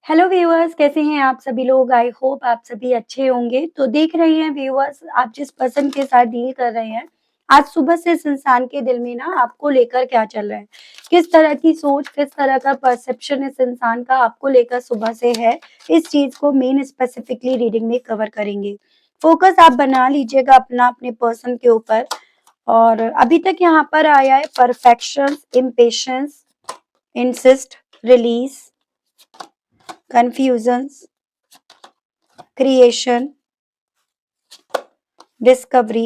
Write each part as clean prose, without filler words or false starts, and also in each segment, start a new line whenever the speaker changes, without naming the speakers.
Hello viewers, कैसे हैं आप सभी लोग? आई होप आप सभी अच्छे होंगे। तो देख रहे हैं व्यूअर्स, आप जिस पर्सन के साथ डील कर रहे हैं, आज सुबह से इस इंसान के दिल में ना आपको लेकर क्या चल रहा है, किस तरह की सोच, किस तरह का परसेप्शन इस इंसान का आपको लेकर सुबह से है, इस चीज को मेन स्पेसिफिकली रीडिंग में कवर करेंगे। फोकस आप बना लीजिएगा अपना अपने पर्सन के ऊपर। और अभी तक यहाँ पर आया है perfection, impatience, insist, release, confusions, creation, discovery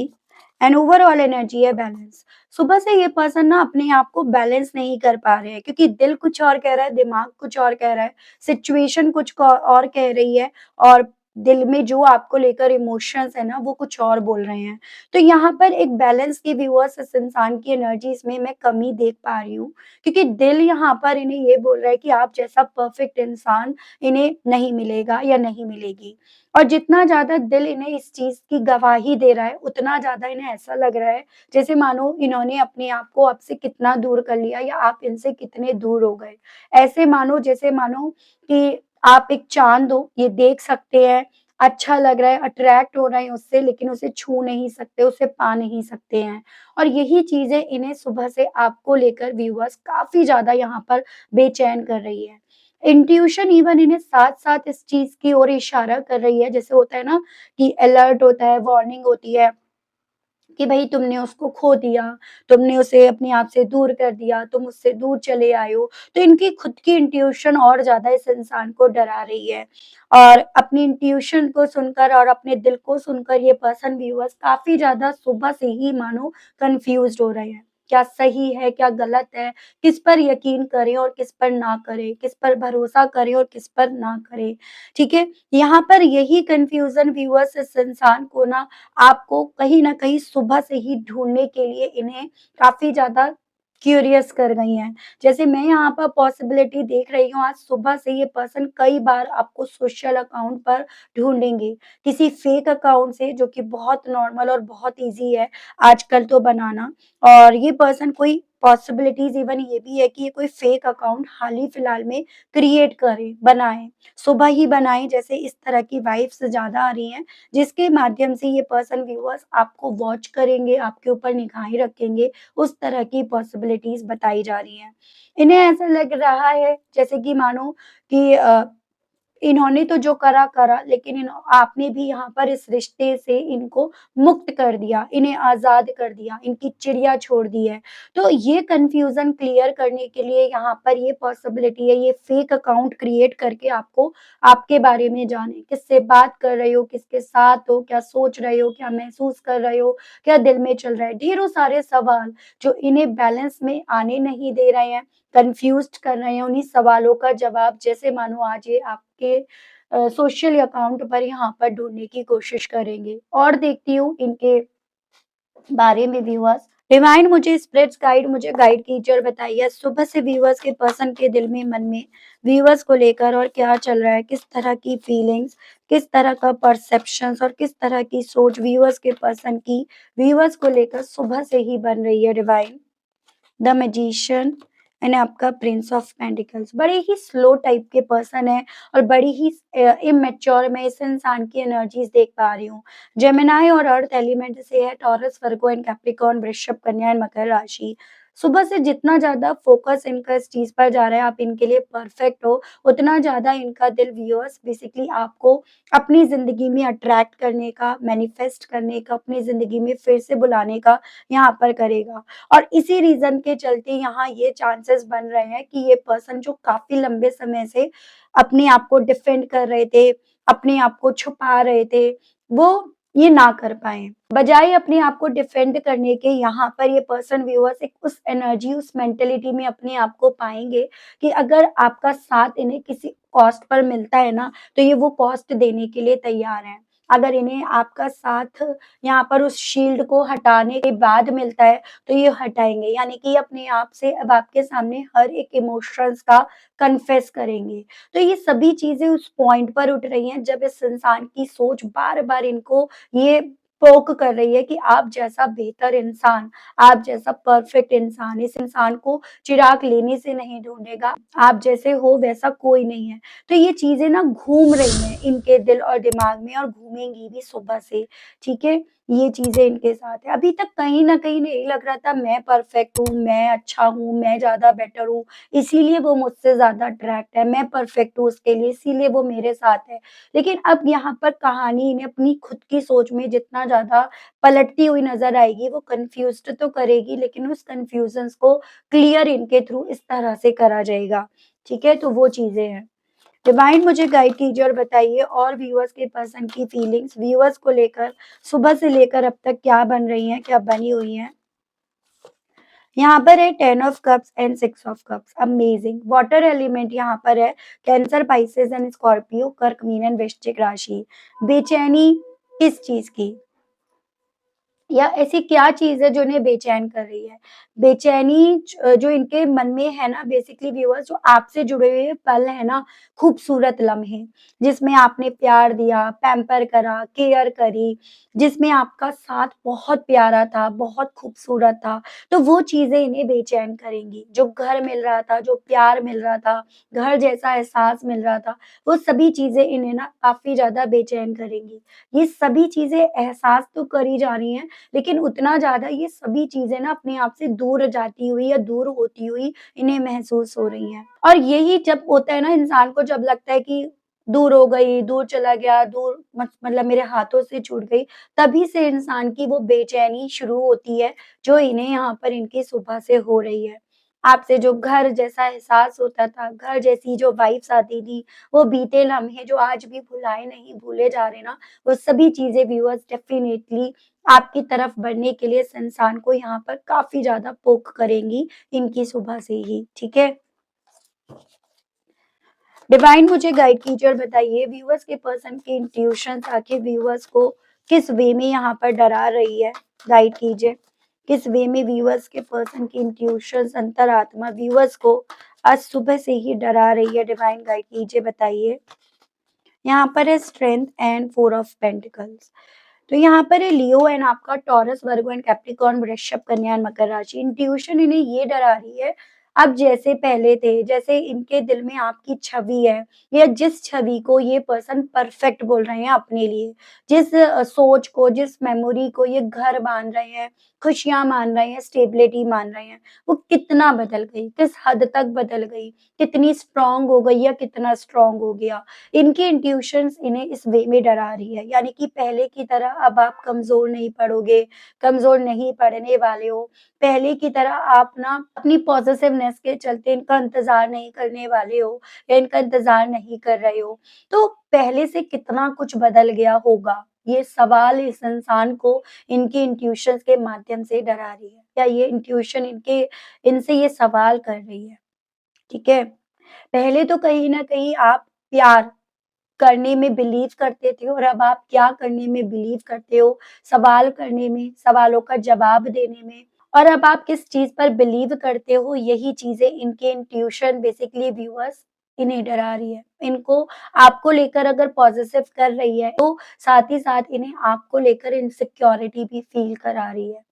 and overall energy है बैलेंस। सुबह से ये पर्सन ना अपने आप को बैलेंस नहीं कर पा रहे हैं, क्योंकि दिल कुछ और कह रहा है, दिमाग कुछ और कह रहा है, सिचुएशन कुछ और कह रही है, और दिल में जो आपको लेकर इमोशंस है ना, वो कुछ और बोल रहे हैं। तो यहाँ पर एक बैलेंस की व्यूअर्स, इस इंसान की एनर्जी इसमें मैं कमी देख पा रही हूँ, क्योंकि दिल यहाँ पर इन्हें ये बोल रहा है कि आप जैसा परफेक्ट इंसान इन्हें नहीं मिलेगा या नहीं मिलेगी। और जितना ज़्यादा दिल इन्हें इस चीज़ की गवाही दे रहा है, उतना ज़्यादा इन्हें ऐसा लग रहा है जैसे मानो इन्होंने अपने आप को आपसे कितना दूर कर लिया या आप इनसे कितने दूर हो गए। ऐसे मानो जैसे मानो कि आप एक चाँद हो, ये देख सकते हैं, अच्छा लग रहा है, अट्रैक्ट हो रहे हैं उससे, लेकिन उसे छू नहीं सकते, उसे पा नहीं सकते हैं। और यही चीज़ें इन्हें सुबह से आपको लेकर व्यूअर्स काफ़ी ज़्यादा यहाँ पर बेचैन कर रही है। इंट्यूशन इवन इन्हें साथ-साथ इस चीज़ की ओर इशारा कर रही है, जैसे होता है ना कि अलर्ट होता है, वार्निंग होती है कि भई तुमने उसको खो दिया, तुमने उसे अपने आप से दूर कर दिया, तुम उससे दूर चले आए हो। तो इनकी खुद की इंट्यूशन और ज़्यादा इस इंसान को डरा रही है। और अपनी इंट्यूशन को सुनकर और अपने दिल को सुनकर ये पर्सन व्यूअर्स काफ़ी ज़्यादा सुबह से ही मानो कन्फ्यूज़्ड हो रहे हैं। क्या सही है, क्या गलत है, किस पर यकीन करें और किस पर ना करें, किस पर भरोसा करें और किस पर ना करें, ठीक है? यहाँ पर यही कन्फ्यूज़न व्यूअर्स इस इंसान को ना आपको कहीं न कहीं सुबह से ही ढूँढने के लिए इन्हें काफ़ी ज़्यादा क्यूरियस कर गई हैं। जैसे मैं यहाँ पर पॉसिबिलिटी देख रही हूँ, आज सुबह से ये पर्सन कई बार आपको सोशल अकाउंट पर ढूँढेंगे। किसी फ़ेक अकाउंट से, जो कि बहुत नॉर्मल और बहुत ईज़ी है आजकल तो बनाना। और ये पर्सन कोई पॉसिबिलिटीज़ इवन ये भी है कि ये कोई फ़ेक अकाउंट हाल ही फिलहाल में क्रिएट करें, बनाएँ। सुबह ही बनाएँ, जैसे इस तरह की वाइब्स ज़्यादा आ रही हैं। जिसके माध्यम से ये पर्सन व्यूअर्स आपको वॉच करेंगे, आपके ऊपर निगाहें रखेंगे, उस तरह की पॉसिबिलिटीज़ बताई जा रही हैं। इन्हें ऐसा लग रहा है जैसे कि मानो कि इन्होंने तो जो करा करा, लेकिन आपने भी यहाँ पर इस रिश्ते से इनको मुक्त कर दिया, इन्हें आज़ाद कर दिया, इनकी चिड़िया छोड़ दी है। तो ये कन्फ्यूज़न क्लियर करने के लिए यहाँ पर ये पॉसिबिलिटी है, ये फेक अकाउंट क्रिएट करके आपको आपके बारे में जाने, किससे बात कर रहे हो, किसके साथ हो, क्या सोच रहे हो, क्या महसूस कर रहे हो, क्या दिल में चल रहा है। ढेरों सारे सवाल जो इन्हें बैलेंस में आने नहीं दे रहे हैं, कन्फ्यूज़्ड कर रहे हैं, उन्हीं सवालों का जवाब जैसे मानो आज ये आपके सोशल अकाउंट पर यहाँ पर ढूँढने की कोशिश करेंगे। और देखती हूँ इनके बारे में व्यूअर्स। डिवाइन मुझे स्पिरिट्स गाइड मुझे गाइड कीजिए और बताइए सुबह से व्यूअर्स के पर्सन के दिल में, मन में व्यूअर्स को लेकर और क्या चल रहा है, किस तरह की फीलिंग्स, किस तरह का परसेप्शंस और किस तरह की सोच व्यूअर्स के पर्सन की व्यूअर्स को लेकर सुबह से ही बन रही है। डिवाइन, द मैजिशियन एंड आपका प्रिंस ऑफ पेंटिकल्स। बड़े ही स्लो टाइप के पर्सन है और बड़ी ही इमेच्योर मैं इस इंसान की एनर्जीज देख पा रही हूँ। जेमिनाई और अर्थ एलिमेंट से है, टॉरस, वर्गो एंड कैप्रिकॉर्न, वृषभ, कन्या एंड मकर राशि। सुबह से जितना ज्यादा फोकस इनका इस चीज पर जा रहा है, आप इनके लिए परफेक्ट हो, उतना ज्यादा इनका दिल व्यूअर्स बेसिकली आपको अपनी जिंदगी में अट्रैक्ट करने का, मैनिफेस्ट करने का, अपनी जिंदगी में फिर से बुलाने का यहाँ पर करेगा। और इसी रीज़न के चलते यहाँ ये चांसेस बन रहे हैं कि ये पर्सन जो काफ़ी लंबे समय से अपने आप को डिफेंड कर रहे थे, अपने आप को छुपा रहे थे, वो ये ना कर पाएँ। बजाय अपने आप को डिफेंड करने के, यहाँ पर ये पर्सन व्यूअर्स एक उस एनर्जी, उस मेंटालिटी में अपने आप को पाएँगे कि अगर आपका साथ इन्हें किसी कॉस्ट पर मिलता है ना, तो ये वो कॉस्ट देने के लिए तैयार हैं। अगर इन्हें आपका साथ यहाँ पर उस शील्ड को हटाने के बाद मिलता है, तो ये हटाएँगे, यानी कि अपने आप से अब आपके सामने हर एक इमोशंस का कन्फेस करेंगे। तो ये सभी चीज़ें उस पॉइंट पर उठ रही हैं जब इस इंसान की सोच बार-बार इनको ये पोक कर रही है कि आप जैसा बेहतर इंसान, आप जैसा परफेक्ट इंसान इस इंसान को चिराग लेने से नहीं ढूँढेगा, आप जैसे हो वैसा कोई नहीं है। तो ये चीज़ें ना घूम रही हैं इनके दिल और दिमाग में और घूमेंगी भी सुबह से, ठीक है? ये चीज़ें इनके साथ है। अभी तक कहीं न कहीं इन्हें यही लग रहा था मैं परफेक्ट हूँ, मैं अच्छा हूँ, मैं ज़्यादा बेटर हूँ, इसीलिए वो मुझसे ज़्यादा अट्रैक्ट है, मैं परफेक्ट हूँ उसके लिए इसीलिए वो मेरे साथ है। लेकिन अब यहाँ पर कहानी इन्हें अपनी खुद की सोच में जितना ज़्यादा पलटती हुई नज़र आएगी, वो कन्फ्यूज़्ड तो करेगी लेकिन उस कन्फ्यूज़न्स को क्लियर इनके थ्रू इस तरह से करा जाएगा, ठीक है? तो वो चीज़ें हैं। डिवाइन मुझे गाइड कीजिए और बताइए और व्यूअर्स के पर्सन की फीलिंग्स व्यूअर्स को लेकर सुबह से लेकर अब तक क्या बन रही हैं, क्या बनी हुई हैं? यहाँ पर है 10 of cups and 6 of cups amazing water element यहाँ पर है कैंसर पाइसेस एंड स्कॉर्पियो कर्क मीन एंड वृश्चिक राशि बेचैनी किस चीज की या ऐसी क्या चीज़ है जो इन्हें बेचैन कर रही है? बेचैनी जो इनके मन में है ना बेसिकली व्यूअर्स जो आपसे जुड़े हुए पल है ना, खूबसूरत लम्हे, जिसमें आपने प्यार दिया, पैम्पर करा, केयर करी, जिसमें आपका साथ बहुत प्यारा था, बहुत खूबसूरत था, तो वो चीज़ें इन्हें बेचैन करेंगी। जो घर मिल रहा था, जो प्यार मिल रहा था, घर जैसा एहसास मिल रहा था, वो सभी चीज़ें इन्हें ना काफ़ी ज़्यादा बेचैन करेंगी। ये सभी चीज़ें एहसास तो करी जा रही हैं लेकिन उतना ज़्यादा ये सभी चीज़ें ना अपने आप से दूर जाती हुई या दूर होती हुई इन्हें महसूस हो रही हैं। और यही जब होता है ना इंसान को जब लगता है कि दूर हो गई, दूर चला गया, दूर मतलब मेरे हाथों से छूट गई, तभी से इंसान की वो बेचैनी शुरू होती है, जो इन्हें यहाँ पर इनकी सुबह से हो रही है। आपसे जो घर जैसा एहसास होता था, घर जैसी जो वाइब्स आती थी, वो बीते लम्हे जो आज भी भुलाए नहीं, भूले जा रहे ना, वो सभी चीज़ें व्यूअर्स डेफ़िनेटली आपकी तरफ बढ़ने के लिए इस इंसान को यहाँ पर काफ़ी ज़्यादा पोक करेंगी इनकी सुबह से ही, ठीक है? डिवाइन मुझे गाइड कीजिए और बताइए व्यूअर्स के पर्सन की इंट्यूशंस आखिर व्यूअर्स को किस वे में यहाँ पर डरा रही है? गाइड कीजिए। किस वे में व्यूअर्स के पर्सन की इंट्यूशंस अंतरात्मा व्यूअर्स को आज सुबह से ही डरा रही है? डिवाइन गाइड कीजिए, बताइए। यहाँ पर है स्ट्रेंथ एंड 4 ऑफ पेंटिकल्स। तो यहाँ पर है लियो एंड आपका टॉरस वर्गो एंड कैप्रिकॉर्न वृषभ कन्या एंड मकर राशि इंट्यूशन इन्हें ये डरा रही है अब जैसे पहले थे जैसे इनके दिल में आपकी छवि है या जिस छवि को ये पर्सन परफेक्ट बोल रहे हैं अपने लिए जिस सोच को जिस मेमोरी को ये घर मान रहे हैं खुशियां मान रहे हैं स्टेबिलिटी मान रहे हैं वो कितना बदल गई किस हद तक बदल गई कितनी स्ट्रांग हो गई या कितना स्ट्रांग हो गया इनकी इंट्यूशंस इन्हें इस वे में डरा रही है यानी कि पहले की तरह अब आप कमज़ोर नहीं पड़ोगे, कमज़ोर नहीं पड़ने वाले हो। पहले की तरह आप ना अपनी पॉसेसिवनेस के चलते इनका इंतज़ार नहीं करने वाले हो या इनका इंतज़ार नहीं कर रहे हो। तो पहले से कितना कुछ बदल गया होगा, ये सवाल इस इंसान को इनकी इंट्यूशंस के माध्यम से डरा रही है या ये इंट्यूशन इनसे ये सवाल कर रही है, ठीक है? पहले तो कहीं न कहीं आप प्यार करने में बिलीव करते थे और अब आप क्या करने में बिलीव करते हो, सवाल करने में, सवालों का जवाब देने में और अब आप किस चीज़ पर बिलीव करते हो, यही चीज़ें इनके इंट्यूशन बेसिकली व्यूअर्स इन्हें डरा रही है। इनको आपको लेकर अगर पॉज़ेसिव कर रही है, तो साथ ही साथ इन्हें आपको लेकर इनसिक्योरिटी भी फ़ील करा रही है।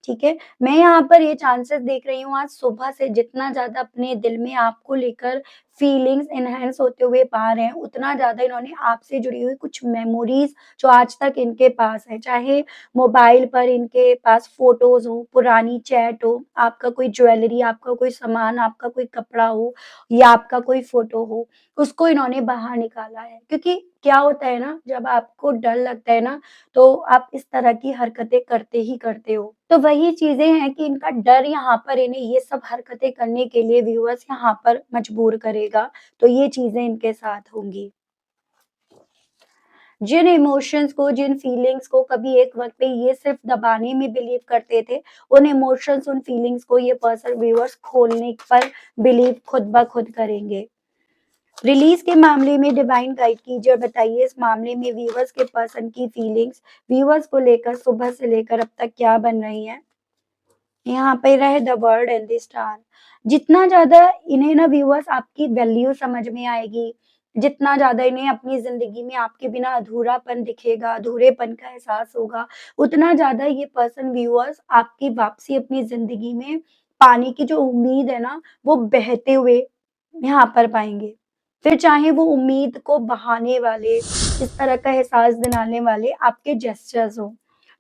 ठीक है? मैं यहाँ पर ये चांसेस देख रही हूँ आज सुबह से जितना ज़्यादा अपने दिल में आपको लेकर फीलिंग्स एनहांस होते हुए पा रहे हैं, उतना ज़्यादा इन्होंने आपसे जुड़ी हुई कुछ मेमोरीज़ जो आज तक इनके पास है, चाहे मोबाइल पर इनके पास फ़ोटोज़ हो, पुरानी चैट हो, आपका कोई ज्वेलरी, आपका कोई सामान, आपका कोई कपड़ा हो या आपका कोई फ़ोटो हो, उसको इन्होंने बाहर निकाला है। क्योंकि क्या होता है ना, जब आपको डर लगता है ना, तो आप इस तरह की हरकतें करते ही करते हो। तो वही चीज़ें हैं कि इनका डर यहाँ पर इन्हें ये सब हरकतें करने के लिए व्यूअर्स यहाँ पर मजबूर करेगा, तो ये चीज़ें इनके साथ होंगी। जिन इमोशंस को, जिन फीलिंग्स को कभी एक वक़्त पे ये सिर्फ़ दबाने में बिलीव करते थे, उन इमोशंस, उन फीलिंग्स को ये पर्सन व्यूअर्स खोलने पर बिलीव खुद ब खुद करेंगे। रिलीज़ के मामले में डिवाइन गाइड कीजिए और बताइए इस मामले में व्यूअर्स के पर्सन की फीलिंग्स व्यूअर्स को लेकर सुबह से लेकर अब तक क्या बन रही हैं? यहाँ पे रहे the world and the star. जितना ज़्यादा इन्हें ना व्यूअर्स आपकी वैल्यू समझ में आएगी, जितना ज़्यादा इन्हें अपनी ज़िंदगी में आपके बिना अधूरापन दिखेगा, अधूरेपन का एहसास होगा, उतना ज़्यादा ये पर्सन व्यूअर्स आपकी वापसी अपनी ज़िंदगी में पाने की जो उम्मीद है ना, वो बहते हुए यहाँ पर पाएँगे। फिर चाहे वो उम्मीद को बहाने वाले, इस तरह का एहसास दिलाने वाले आपके जेस्चर्स हों,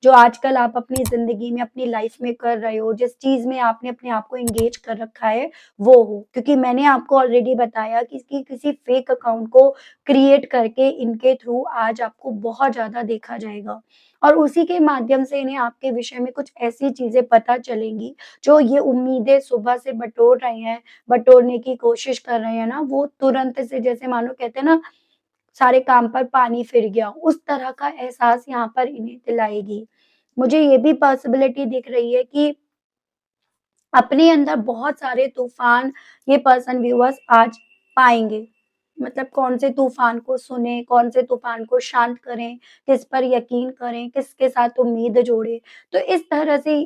जो आजकल आप अपनी ज़िंदगी में, अपनी लाइफ़ में कर रहे हो, जिस चीज़ में आपने अपने आप को एंगेज कर रखा है, वो हो। क्योंकि मैंने आपको ऑलरेडी बताया कि किसी फेक अकाउंट को क्रिएट करके इनके थ्रू आज आपको बहुत ज़्यादा देखा जाएगा और उसी के माध्यम से इन्हें आपके विषय में कुछ ऐसी चीज़ें पता चलेंगी, जो ये उम्मीदें सुबह से बटोर रहे हैं, बटोरने की कोशिश कर रहे हैं ना, वो तुरंत से जैसे मानो कहते हैं ना, सारे काम पर पानी फिर गया, उस तरह का एहसास यहाँ पर इन्हें दिलाएगी। मुझे ये भी पॉसिबिलिटी दिख रही है कि अपने अंदर बहुत सारे तूफ़ान ये पर्सन व्यूअर्स आज पाएँगे। मतलब कौन से तूफ़ान को सुनें, कौन से तूफ़ान को शांत करें, किस पर यकीन करें, किसके साथ उम्मीद जोड़ें। तो इस तरह से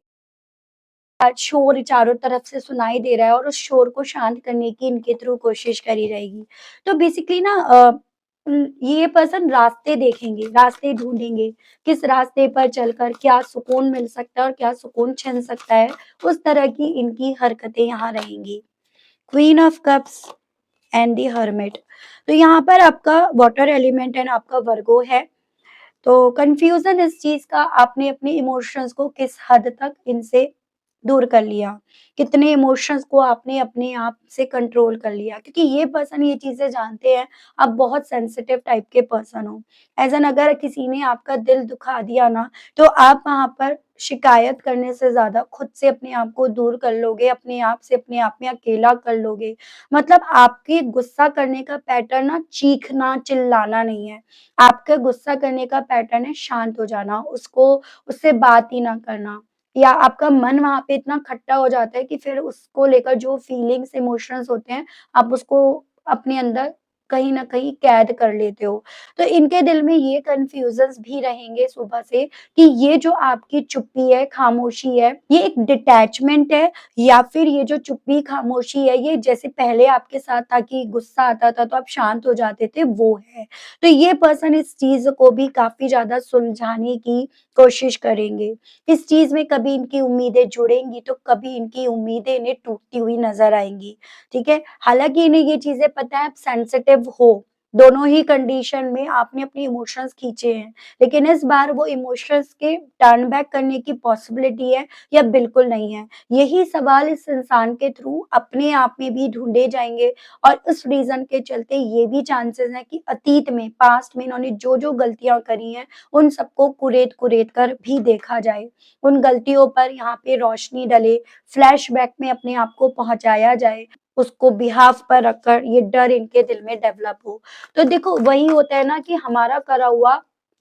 आज शोर चारों तरफ से सुनाई दे रहा है और उस शोर को शांत करने की इनके थ्रू कोशिश करी जाएगी। तो बेसिकली ना ये पर्सन रास्ते देखेंगे, रास्ते ढूँढेंगे, किस रास्ते पर चलकर क्या सुकून मिल सकता है और क्या सुकून छिन सकता है, उस तरह की इनकी हरकतें यहाँ रहेंगी। Queen of cups and the hermit. तो यहाँ पर आपका वाटर एलिमेंट एंड आपका वर्गो है। तो कन्फ्यूज़न इस चीज़ का आपने अपने इमोशंस को किस हद तक इनसे दूर कर लिया। कितने इमोशंस को आपने अपने आप से कंट्रोल कर लिया क्योंकि ये पर्सन ये चीज़ें जानते हैं, आप बहुत सेंसिटिव टाइप के पर्सन हो। ऐज़ एन अगर किसी ने आपका दिल दुखा दिया ना, तो आप वहाँ पर शिकायत करने से ज़्यादा खुद से अपने आप को दूर कर लोगे, अपने आप से अपने आप में अकेला कर लोगे। मतलब आपके गुस्सा करने का पैटर्न ना चीखना, चिल्लाना नहीं है। आपका गुस्सा करने का पैटर्न है शांत हो जाना, उससे बात ही ना करना या आपका मन वहाँ पे इतना खट्टा हो जाता है कि फिर उसको लेकर जो फीलिंग्स, इमोशंस होते हैं, आप उसको अपने अंदर कहीं न कहीं कैद कर लेते हो। तो इनके दिल में ये कन्फ्यूज़न्स भी रहेंगे सुबह से कि ये जो आपकी चुप्पी है, खामोशी है, ये एक डिटैचमेंट है या फिर ये जो चुप्पी, खामोशी है, ये जैसे पहले आपके साथ था कि गुस्सा आता था तो आप शांत हो जाते थे, वो है। तो ये पर्सन इस चीज़ को भी काफ़ी ज़्यादा सुलझाने की कोशिश करेंगे। इस चीज़ में कभी इनकी उम्मीदें जुड़ेंगी तो कभी इनकी उम्मीदें इन्हें टूटती हुई नज़र आएँगी, ठीक है? हालाँकि इन्हें ये चीज़ें पता है आप सेंसिटिव हो, दोनों ही कंडीशन में आपने अपने इमोशंस खींचे हैं, लेकिन इस बार वो इमोशंस के टर्न बैक करने की पॉसिबिलिटी है या बिल्कुल नहीं है? यही सवाल इस इंसान के थ्रू अपने आप में भी ढूँढे जाएँगे और इस रीज़न के चलते ये भी चांसेज़ हैं कि अतीत में, पास्ट में इन्होंने जो-जो गलतियाँ करी हैं, उन सबको कुरेद-कुरेद कर भी देखा जाए। उन गलतियों पर यहाँ पे रोशनी डले, फ्लैशबैक में अपने आप को पहुँचाया जाए, उसको बिहाफ़ पर रखकर ये डर इनके दिल में डेवलप हो। तो देखो वही होता है ना कि हमारा करा हुआ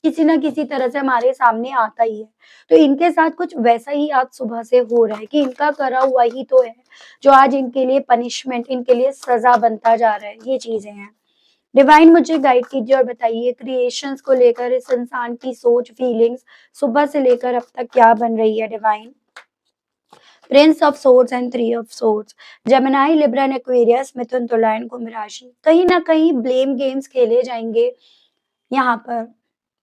किसी न किसी तरह से हमारे सामने आता ही है। तो इनके साथ कुछ वैसा ही आज सुबह से हो रहा है कि इनका करा हुआ ही तो है, जो आज इनके लिए पनिशमेंट, इनके लिए सज़ा बनता जा रहा है, ये चीज़ें हैं। डिवाइन मुझे गाइड कीजिए और बताइए क्रिएशंस को लेकर इस इंसान की सोच, फीलिंग्स सुबह से लेकर अब तक क्या बन रही है divine? Prince of swords and three of swords, Gemini, Libra and Aquarius, मिथुन, तुला एंड कुंभ राशि। कहीं न कहीं ब्लेम गेम्स खेले जाएँगे यहाँ पर।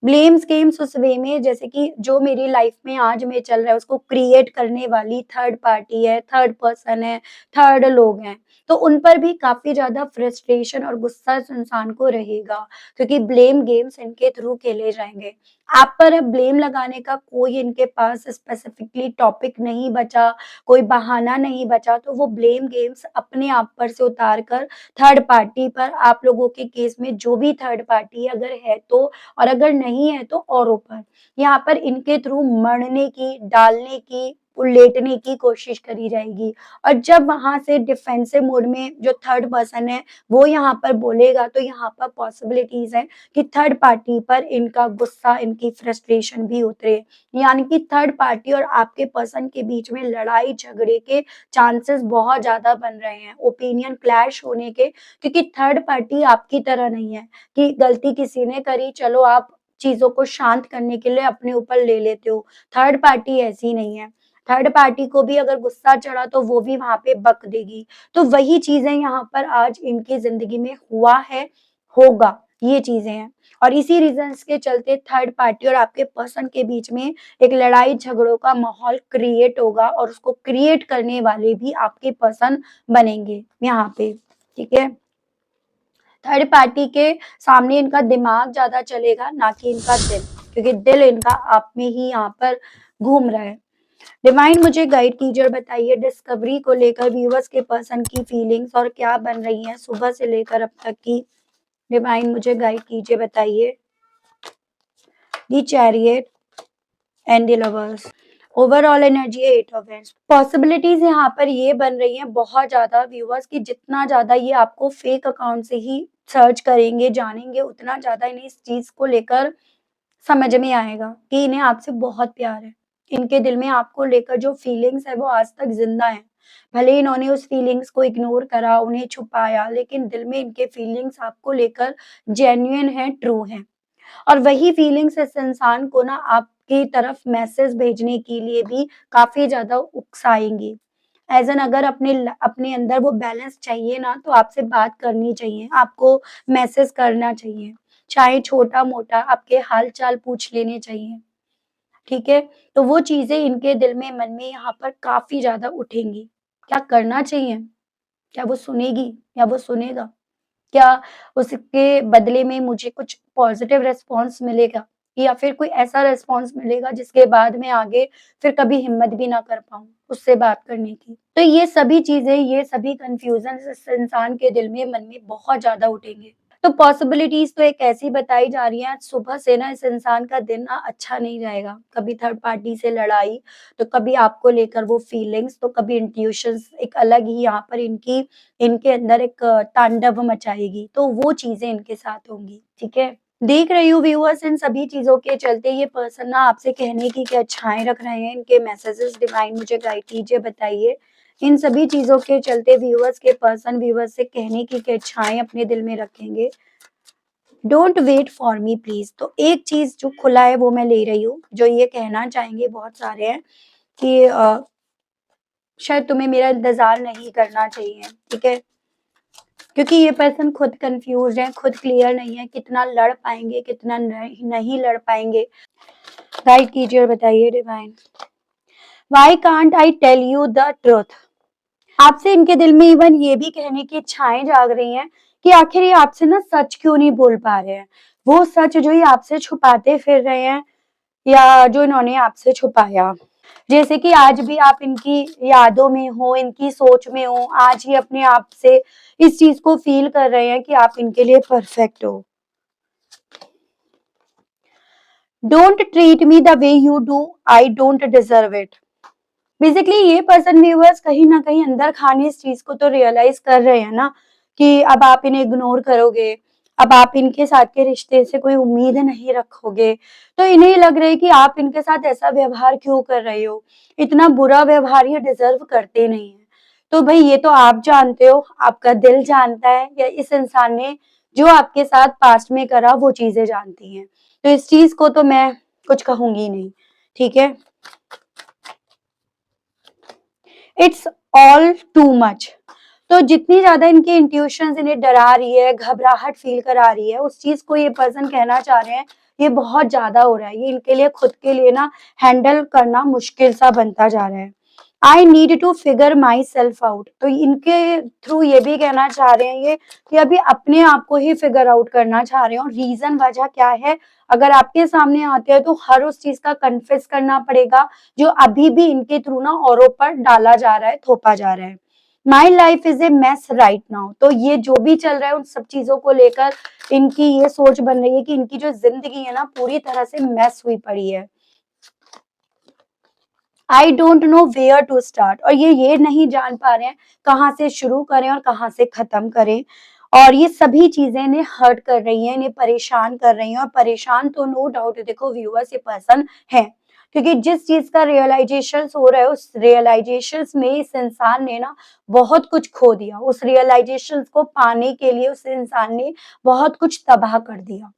ब्लेम्स गेम्स उस वे में जैसे कि जो मेरी लाइफ में आज में चल रहा है उसको क्रिएट करने वाली थर्ड पार्टी है, थर्ड पर्सन है, थर्ड लोग हैं। तो उन पर भी काफ़ी ज़्यादा फ्रस्ट्रेशन और गुस्सा इस इंसान को रहेगा क्योंकि ब्लेम गेम्स इनके थ्रू खेले जाएँगे। आप पर अब ब्लेम लगाने का कोई इनके पास स्पेसिफिकली टॉपिक नहीं बचा, कोई बहाना नहीं बचा तो वो ब्लेम गेम्स अपने आप पर से उतार कर थर्ड पार्टी पर आप लोगों के केस में जो भी थर्ड पार्टी अगर है तो और अगर नहीं है तो औरों पर। यहाँ पर इनके थ्रू मढ़ने की, डालने की, उलेटने की कोशिश करी जाएगी और जब वहाँ से डिफेंसिव मोड में जो थर्ड पर्सन है, वो यहाँ पर बोलेगा तो यहाँ पर पॉसिबिलिटीज़ हैं कि थर्ड पार्टी पर इनका गुस्सा, इनकी फ्रस्ट्रेशन भी उतरे। यानी कि थर्ड पार्टी और आपके पर्सन के बीच में लड़ाई-झगड़े के चांसेस बहुत ज़्यादा बन रहे हैं, ओपिनियन क्लैश होने के क्योंकि थर्ड पार्टी आपकी तरह नहीं है। कि गलती किसी ने करी चलो आप चीज़ों को शांत करने के लिए अपने ऊपर ले लेते हो। थर्ड पार्टी ऐसी नहीं है। थर्ड पार्टी को भी अगर गुस्सा चढ़ा तो वो भी वहाँ पे बक देगी। तो वही चीज़ें यहाँ पर आज इनकी ज़िंदगी में हुआ है होगा, ये चीजें हैं। और इसी रीजंस के चलते थर्ड पार्टी और आपके पर्सन के बीच में एक लड़ाई झगड़ों का माहौल क्रिएट होगा, और उसको क्रिएट करने वाले भी आपके पर्सन बनेंगे यहाँ पे, ठीक है। थर्ड पार्टी के सामने इनका दिमाग ज्यादा चलेगा, ना कि इनका दिल, क्योंकि दिल इनका आप में ही यहाँ पर घूम रहा है। डिवाइन मुझे गाइड कीजिए और बताइए डिस्कवरी को लेकर व्यूअर्स के पर्सन की फीलिंग्स और क्या बन रही है सुबह से लेकर अब तक की। डिवाइन मुझे गाइड कीजिए, बताइए। The chariot and the lovers, overall energy है 8 ऑफ वांड्स। पॉसिबिलिटीज यहाँ पर ये बन रही हैं बहुत ज्यादा व्यूअर्स की, जितना ज्यादा ये आपको फेक अकाउंट से ही सर्च करेंगे जानेंगे, उतना ज्यादा इन्हें इस चीज को लेकर समझ में आएगा कि इन्हें आपसे बहुत प्यार है। इनके दिल में आपको लेकर जो फीलिंग्स है वो आज तक जिंदा है। भले इन्होंने उस फीलिंग्स को इग्नोर करा, उन्हें छुपाया, लेकिन दिल में इनके फीलिंग्स आपको लेकर जेन्युइन है, ट्रू है। और वही फीलिंग्स इस इंसान को ना आपकी तरफ मैसेज भेजने के लिए भी काफी ज्यादा उकसाएंगी। एज एन अगर अपने अंदर वो बैलेंस चाहिए ना, तो आपसे बात करनी चाहिए, आपको मैसेज करना चाहिए, चाहे छोटा मोटा आपके हाल चाल पूछ लेने चाहिए, ठीक है। तो वो चीजें इनके दिल में मन में यहाँ पर काफी ज्यादा उठेंगी। क्या करना चाहिए? क्या वो सुनेगी या वो सुनेगा? क्या उसके बदले में मुझे कुछ पॉजिटिव रिस्पॉन्स मिलेगा, या फिर कोई ऐसा रिस्पॉन्स मिलेगा जिसके बाद मैं आगे फिर कभी हिम्मत भी ना कर पाऊँ उससे बात करने की। तो ये सभी चीज़ें, ये सभी कन्फ्यूज़न इस इंसान के दिल में, मन में बहुत ज़्यादा उठेंगे। तो पॉसिबिलिटीज़ तो एक ऐसी बताई जा रही है, आज सुबह से ना इस इंसान का दिन ना अच्छा नहीं जाएगा। कभी थर्ड पार्टी से लड़ाई, तो कभी आपको लेकर वो फीलिंग्स, तो कभी इंट्यूशंस एक अलग ही यहाँ पर इनके अंदर एक तांडव मचाएगी, तो वो चीज़ें इनके साथ होंगी, ठीक है? देख रही हूँ व्यूअर्स, इन सभी चीज़ों के चलते ये पर्सन ना आपसे कहने की क्या इच्छाएँ रख रहे हैं, इनके मैसेजेस डिवाइन मुझे गाइड कीजिए, बताइए। इन सभी चीज़ों के चलते व्यूअर्स के पर्सन व्यूअर्स से कहने की क्या इच्छाएँ अपने दिल में रखेंगे। Don't wait for me please. तो एक चीज़ जो खुला है वो मैं ले रही हूँ, जो ये कहना चाहेंगे बहुत सारे हैं कि शायद तुम्हें मेरा इंतज़ार नहीं करना चाहिए, ठीक है? क्योंकि ये पर्सन खुद कन्फ्यूज़्ड है, खुद क्लियर नहीं है, कितना लड़ पाएँगे, कितना नहीं लड़ पाएँगे। गाइड कीजिए और बताइए divine. Why can't I tell you the truth? आपसे इनके दिल में इवन ये भी कहने की इच्छाएँ जाग रही हैं कि आखिर ये आपसे ना सच क्यों नहीं बोल पा रहे हैं? वो सच जो ये आपसे छुपाते फिर रहे हैं, या जो इन्होंने आपसे छुपाया। जैसे कि आज भी आप इनकी यादों में हो, इनकी सोच में हो, आज ही अपने आप से इस चीज़ को फ़ील कर रहे हैं कि आप इनके लिए परफेक्ट हो। Don't treat me the way you do, I don't deserve it. Basically ये पर्सन व्यूअर्स कहीं न कहीं अंदर खाने इस चीज़ को तो रियलाइज़ कर रहे हैं ना कि अब आप इन्हें इग्नोर करोगे, अब आप इनके साथ के रिश्ते से कोई उम्मीद नहीं रखोगे। तो इन्हें लग रहा है कि आप इनके साथ ऐसा व्यवहार क्यों कर रहे हो? इतना बुरा व्यवहार ये डिज़र्व करते नहीं हैं। तो भई ये तो आप जानते हो, आपका दिल जानता है, या इस इंसान ने जो आपके साथ पास्ट में करा वो चीज़ें जानती हैं। तो इस चीज़ को तो मैं कुछ कहूँगी नहीं, ठीक है? It's all too much. तो जितनी ज़्यादा इनकी इंट्यूशंस इन्हें डरा रही है, घबराहट फ़ील करा रही है, उस चीज़ को ये पर्सन कहना चाह रहे हैं, ये बहुत ज़्यादा हो रहा है। ये इनके लिए खुद के लिए ना हैंडल करना मुश्किल सा बनता जा रहा है। I need to figure myself out. तो इनके थ्रू ये भी कहना चाह रहे हैं ये कि अभी अपने आप को ही फिगर आउट करना चाह रहे हैं, और रीज़न वजह क्या है, अगर आपके सामने आते हैं तो हर उस चीज़ का कन्फेस करना पड़ेगा जो अभी भी इनके थ्रू ना औरों पर डाला जा रहा है, थोपा जा रहा है। My life is a mess right now. तो ये जो भी चल रहा है उन सब चीजों को लेकर इनकी ये सोच बन रही है कि इनकी जो जिंदगी है ना पूरी तरह से मैस हुई पड़ी है। I don't know where to start. और ये नहीं जान पा रहे हैं कहाँ से शुरू करें और कहाँ से खत्म करें। और ये सभी चीजें इन्हें हर्ट कर रही हैं, इन्हें परेशान कर रही हैं, और परेशान तो नो डाउट देखो व्यूअर्स ये पर्सन है, क्योंकि जिस चीज का रियलाइजेशन हो रहा है उस रियलाइजेशन में इस इंसान ने ना बहुत कुछ खो दिया। उस रियलाइजेशन को पाने के लिए उस इंसान ने बहुत कुछ तबाह कर दिया।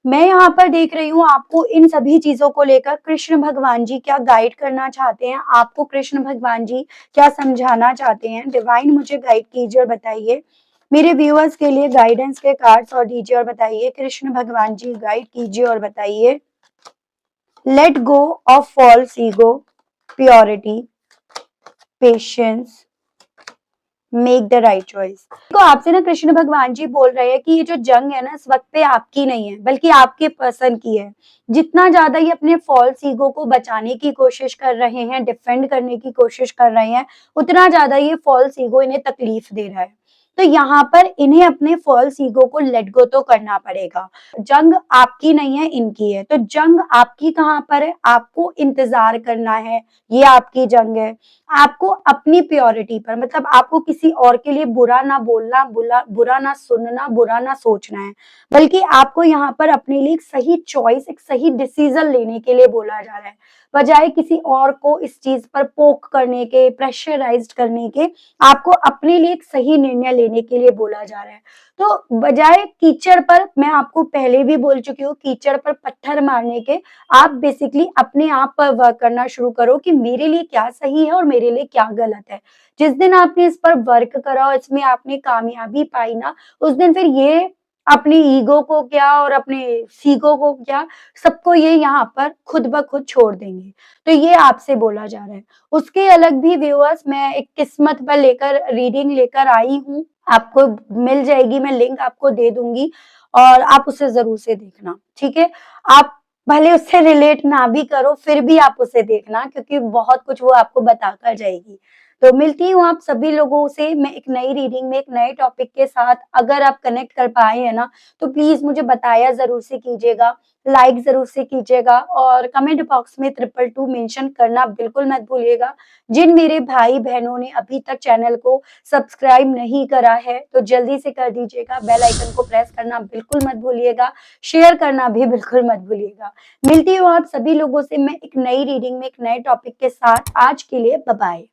मैं यहाँ पर देख रही हूँ आपको इन सभी चीजों को लेकर कृष्ण भगवान जी क्या गाइड करना चाहते हैं, आपको कृष्ण भगवान जी क्या समझाना चाहते हैं। डिवाइन मुझे गाइड कीजिए और बताइए। मेरे व्यूअर्स के लिए गाइडेंस के कार्ड्स और दीजिए और बताइए, कृष्ण भगवान जी गाइड कीजिए और बताइए। Let go of false ego, purity, patience, make the right choice. तो आपसे ना कृष्ण भगवान जी बोल रहे हैं कि ये जो जंग है ना इस वक्त पे आपकी नहीं है बल्कि आपके पर्सन की है। जितना ज्यादा ये अपने फॉल्स ईगो को बचाने की कोशिश कर रहे हैं, डिफेंड करने की कोशिश कर रहे हैं, उतना ज्यादा ये फॉल्स ईगो इन्हें तकलीफ दे रहा है। तो यहाँ पर इन्हें अपने फॉल्स ईगो को लेट गो तो करना पड़ेगा। जंग आपकी नहीं है, इनकी है। तो जंग आपकी कहाँ पर है? आपको इंतजार करना है, ये आपकी जंग है। आपको अपनी प्योरिटी पर, मतलब आपको किसी और के लिए बुरा ना बोलना, बुरा ना सुनना, बुरा ना सोचना है, बल्कि आपको यहाँ पर अपने लिए एक सही चॉइस, एक सही डिसीजन लेने के लिए बोला जा रहा है। बजाय किसी और को इस चीज पर पोक करने के, प्रेशराइज्ड करने के, आपको अपने लिए एक सही निर्णय लेने के लिए बोला जा रहा है। तो बजाय कीचड़ पर, मैं आपको पहले भी बोल चुकी हूँ, कीचड़ पर पत्थर मारने के, आप बेसिकली अपने आप पर वर्क करना शुरू करो कि मेरे लिए क्या सही है और मेरे लिए क्या गलत है। जिस दिन आपने इस पर वर्क करा और इसमें आपने कामयाबी पाई ना, उस दिन फिर ये अपने ईगो को क्या और अपने सीगो को क्या, सबको ये यहाँ पर खुद ब खुद छोड़ देंगे। तो ये आपसे बोला जा रहा है। उसके अलग भी व्यूअर्स, मैं एक किस्मत पर लेकर रीडिंग लेकर आई हूँ, आपको मिल जाएगी, मैं लिंक आपको दे दूंगी और आप उसे जरूर से देखना, ठीक है। आप भले उससे रिलेट ना भी करो, फिर भी आप उसे देखना, क्योंकि बहुत कुछ वो आपको बता कर जाएगी। तो मिलती हूँ आप सभी लोगों से मैं एक नई रीडिंग में, एक नए टॉपिक के साथ। अगर आप कनेक्ट कर पाए हैं ना, तो प्लीज मुझे बताया जरूर से कीजिएगा, लाइक जरूर से कीजिएगा और कमेंट बॉक्स में 222 मेंशन करना बिल्कुल मत भूलिएगा। जिन मेरे भाई बहनों ने अभी तक चैनल को सब्सक्राइब नहीं करा है, तो जल्दी से कर दीजिएगा। बेल आइकन को प्रेस करना बिल्कुल मत भूलिएगा, शेयर करना भी बिल्कुल मत भूलिएगा। मिलती हूँ आप सभी लोगों से मैं एक नई रीडिंग में, एक नए टॉपिक के साथ। आज के लिए बाय बाय।